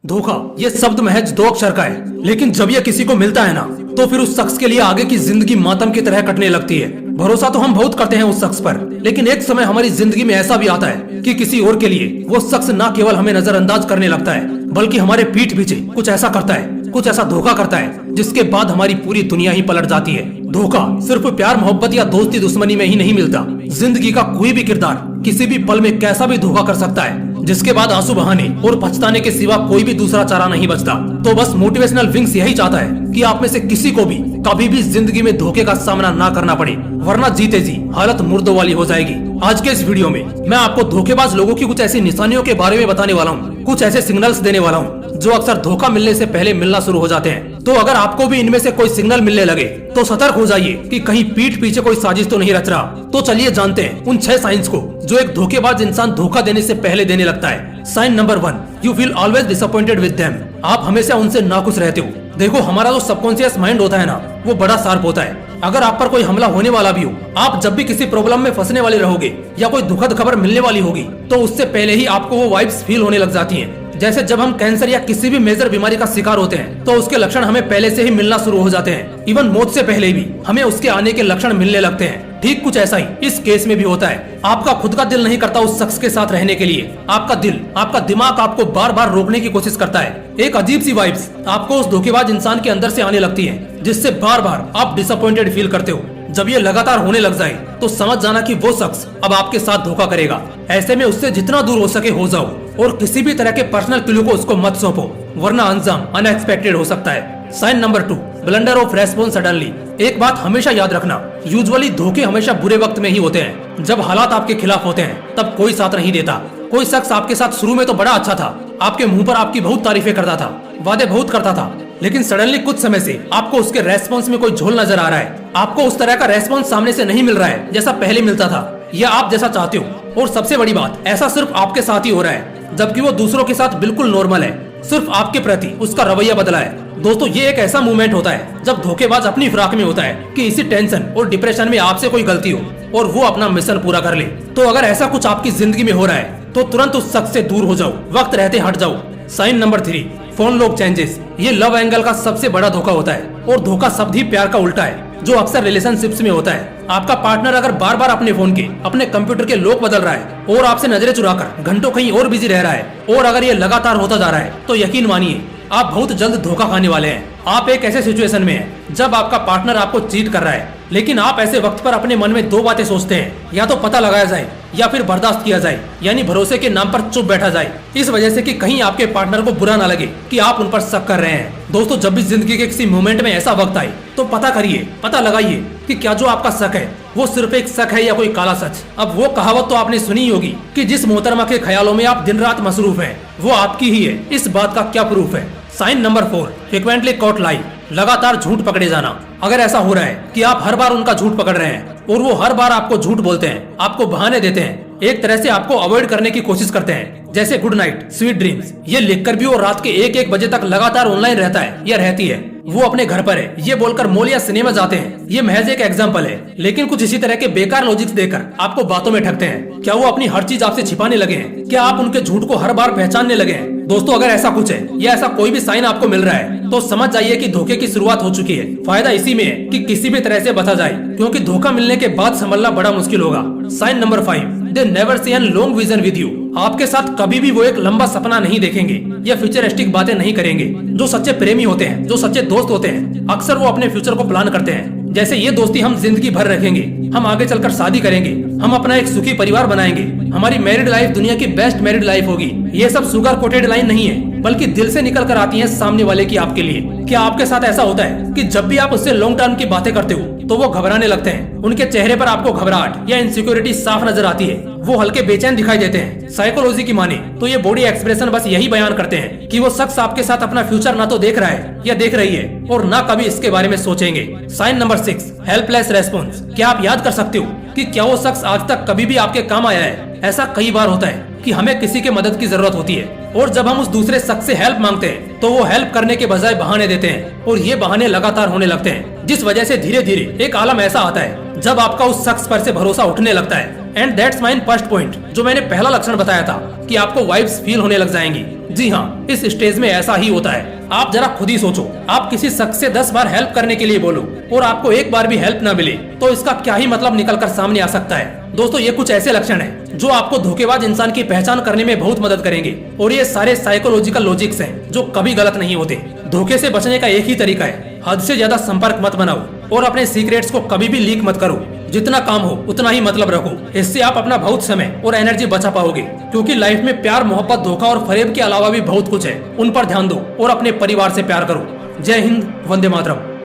धोखा ये शब्द महज दो अक्षर का है, लेकिन जब ये किसी को मिलता है ना तो फिर उस शख्स के लिए आगे की जिंदगी मातम की तरह कटने लगती है। भरोसा तो हम बहुत करते हैं उस शख्स पर, लेकिन एक समय हमारी जिंदगी में ऐसा भी आता है कि किसी और के लिए वो शख्स न केवल हमें नजरअंदाज करने लगता है बल्कि हमारे पीठ पीछे कुछ ऐसा करता है, कुछ ऐसा धोखा करता है जिसके बाद हमारी पूरी दुनिया ही पलट जाती है। धोखा सिर्फ प्यार मोहब्बत या दोस्ती दुश्मनी में ही नहीं मिलता। जिंदगी का कोई भी किरदार किसी भी पल में कैसा भी धोखा कर सकता है, जिसके बाद आंसू बहाने और पछताने के सिवा कोई भी दूसरा चारा नहीं बचता। तो बस मोटिवेशनल विंग्स यही चाहता है कि आप में से किसी को भी कभी भी जिंदगी में धोखे का सामना ना करना पड़े, वरना जीते जी हालत मुर्दों वाली हो जाएगी। आज के इस वीडियो में मैं आपको धोखेबाज लोगों की कुछ ऐसी निशानियों के बारे में बताने वाला हूँ, कुछ ऐसे सिग्नल्स देने वाला हूँ जो अक्सर धोखा मिलने से पहले मिलना शुरू हो जाते हैं। तो अगर आपको भी इनमें से कोई सिग्नल मिलने लगे तो सतर्क हो जाइए कि कहीं पीठ पीछे कोई साजिश तो नहीं रच रहा। तो चलिए जानते हैं उन 6 साइंस को जो एक धोखेबाज इंसान धोखा देने से पहले देने लगता है। Sign number 1, you feel always disappointed with them. आप हमेशा उनसे नाखुश रहते हो। देखो, हमारा जो सबकॉन्शियस माइंड होता है ना, वो बड़ा शार्प होता है। अगर आप पर कोई हमला होने वाला भी हो, आप जब भी किसी प्रॉब्लम में फंसने वाले रहोगे या कोई दुखद खबर मिलने वाली होगी तो उससे पहले ही आपको वो वाइब्स फील होने लग जाती हैं। जैसे जब हम कैंसर या किसी भी मेजर बीमारी का शिकार होते हैं तो उसके लक्षण हमें पहले से ही मिलना शुरू हो जाते हैं। इवन मौत से पहले भी हमें उसके आने के लक्षण मिलने लगते हैं। ठीक कुछ ऐसा ही इस केस में भी होता है। आपका खुद का दिल नहीं करता उस शख्स के साथ रहने के लिए। आपका दिल, आपका दिमाग आपको बार बार रोकने की कोशिश करता है। एक अजीब सी वाइब्स आपको उस धोखेबाज इंसान के अंदर से आने लगती है, जिससे बार बार आप डिसअपॉइंटेड फील करते हो। जब ये लगातार होने लग जाए तो समझ जाना कि वो शख्स अब आपके साथ धोखा करेगा। ऐसे में उससे जितना दूर हो सके हो जाओ और किसी भी तरह के पर्सनल क्लू को उसको मत सौंपो, वरना अंजाम अनएक्सपेक्टेड हो सकता है। Sign number 2, blunder of response suddenly. एक बात हमेशा याद रखना, यूजुअली धोखे हमेशा बुरे वक्त में ही होते हैं। जब हालात आपके खिलाफ होते हैं तब कोई साथ नहीं देता। कोई शख्स आपके साथ शुरू में तो बड़ा अच्छा था, आपके मुंह पर आपकी बहुत तारीफें करता था, वादे बहुत करता था, लेकिन सडनली कुछ समय से आपको उसके रेस्पॉन्स में कोई झोल नजर आ रहा है। आपको उस तरह का रेस्पॉन्स सामने से नहीं मिल रहा है जैसा पहले मिलता था या आप जैसा चाहते हो। और सबसे बड़ी बात, ऐसा सिर्फ आपके साथ ही हो रहा है, जबकि वो दूसरों के साथ बिल्कुल नॉर्मल है। सिर्फ आपके प्रति उसका रवैया बदला है। दोस्तों, ये एक ऐसा मूवमेंट होता है जब धोखेबाज अपनी फिराक में होता है कि इसी टेंशन और डिप्रेशन में आपसे कोई गलती हो और वो अपना मिशन पूरा कर ले। तो अगर ऐसा कुछ आपकी जिंदगी में हो रहा है तो तुरंत उस शख्स से दूर हो जाओ, वक्त रहते हट जाओ। Sign number 3, phone lock changes. ये लव एंगल का सबसे बड़ा धोखा होता है, और धोखा शब्द ही प्यार का उल्टा है, जो अक्सर रिलेशनशिप्स में होता है। आपका पार्टनर अगर बार बार अपने फोन के, अपने कंप्यूटर के लॉक बदल रहा है और आपसे नजरें चुराकर घंटों कहीं और बिजी रह रहा है, और अगर ये लगातार होता जा रहा है तो यकीन मानिए आप बहुत जल्द धोखा खाने वाले हैं। आप एक ऐसे सिचुएशन में हैं जब आपका पार्टनर आपको चीट कर रहा है, लेकिन आप ऐसे वक्त पर अपने मन में 2 बातें सोचते हैं, या तो पता लगाया जाए या फिर बर्दाश्त किया जाए, यानी भरोसे के नाम पर चुप बैठा जाए, इस वजह से कि कहीं आपके पार्टनर को बुरा ना लगे कि आप उन पर शक कर रहे हैं। दोस्तों, जब भी जिंदगी के किसी मोमेंट में ऐसा वक्त आए तो पता करिए, पता लगाइए कि क्या जो आपका शक है वो सिर्फ एक शक है या कोई काला सच। अब वो कहावत तो आपने सुनी होगी कि जिस मोहतरमा के ख्यालों में आप दिन रात मसरूफ हैं वो आपकी ही है। इस बात का क्या प्रूफ है? साइन नंबर 4, फ्रिक्वेंटली कॉट लाई। लगातार झूठ पकड़े जाना। अगर ऐसा हो रहा है कि आप हर बार उनका झूठ पकड़ रहे हैं और वो हर बार आपको झूठ बोलते हैं, आपको बहाने देते हैं, एक तरह से आपको अवॉइड करने की कोशिश करते हैं, जैसे गुड नाइट, स्वीट ड्रीम्स, ये लिखकर भी वो रात के 1-1 बजे तक लगातार ऑनलाइन रहता है या रहती है, वो अपने घर पर है, ये बोलकर मॉल या सिनेमा जाते हैं, ये महज एक एग्जांपल है। लेकिन कुछ इसी तरह के बेकार लॉजिक्स देकर आपको बातों में ठगते हैं। क्या वो अपनी हर चीज आपसे छिपाने लगे हैं? क्या आप उनके झूठ को हर बार पहचानने लगे हैं? दोस्तों, अगर ऐसा कुछ है या ऐसा कोई भी साइन आपको मिल रहा है तो समझ जाइए कि धोखे की शुरुआत हो चुकी है। फायदा इसी में है कि किसी भी तरह से बचा जाए, क्योंकि धोखा मिलने के बाद संभलना बड़ा मुश्किल होगा। Sign number 5, they never see an long vision with you. आपके साथ कभी भी वो एक लंबा सपना नहीं देखेंगे या फ्यूचरिस्टिक बातें नहीं करेंगे। जो सच्चे प्रेमी होते हैं, जो सच्चे दोस्त होते हैं, अक्सर वो अपने फ्यूचर को प्लान करते हैं। जैसे ये दोस्ती हम जिंदगी भर रखेंगे, हम आगे चलकर शादी करेंगे, हम अपना एक सुखी परिवार बनाएंगे, हमारी मैरिड लाइफ दुनिया की बेस्ट मैरिड लाइफ होगी। ये सब शुगर कोटेड लाइन नहीं है, बल्कि दिल से निकल कर आती है सामने वाले की आपके लिए। क्या आपके साथ ऐसा होता है कि जब भी आप उससे लॉन्ग टर्म की बातें करते हो तो वो घबराने लगते हैं? उनके चेहरे पर आपको घबराहट या इनसिक्योरिटी साफ नजर आती है, वो हल्के बेचैन दिखाई देते हैं। साइकोलॉजी की माने तो ये बॉडी एक्सप्रेशन बस यही बयान करते हैं कि वो शख्स आपके साथ अपना फ्यूचर ना तो देख रहा है या देख रही है, और ना कभी इसके बारे में सोचेंगे। Sign number 6, helpless response. क्या आप याद कर सकते हो कि क्या वो शख्स आज तक कभी भी आपके काम आया है? ऐसा कई बार होता है कि हमें किसी के मदद की जरूरत होती है, और जब हम उस दूसरे शख्स से हेल्प मांगते हैं तो वो हेल्प करने के बजाय बहाने देते हैं, और ये बहाने लगातार होने लगते हैं, जिस वजह से धीरे धीरे एक आलम ऐसा आता है जब आपका उस शख्स पर से भरोसा उठने लगता है। And that's mine first point, जो मैंने पहला लक्षण बताया था कि आपको वाइब्स फील होने लग जाएंगी। जी हाँ, इस स्टेज में ऐसा ही होता है। आप जरा खुद ही सोचो, आप किसी शख्स से 10 बार हेल्प करने के लिए बोलो और आपको एक बार भी हेल्प न मिले तो इसका क्या ही मतलब निकल कर सामने आ सकता है। दोस्तों, ये कुछ ऐसे लक्षण हैं जो आपको धोखेबाज इंसान की पहचान करने में बहुत मदद करेंगे और ये सारे साइकोलॉजिकल लॉजिक्स हैं जो कभी गलत नहीं होते। धोखे से बचने का एक ही तरीका है, हद से ज्यादा संपर्क मत बनाओ और अपने सीक्रेट्स को कभी भी लीक मत करो। जितना काम हो उतना ही मतलब रखो, इससे आप अपना बहुत समय और एनर्जी बचा पाओगे। क्योंकि लाइफ में प्यार, मोहब्बत, धोखा और फरेब के अलावा भी बहुत कुछ है, उन पर ध्यान दो और अपने परिवार से प्यार करो। जय हिंद, वंदे मातरम।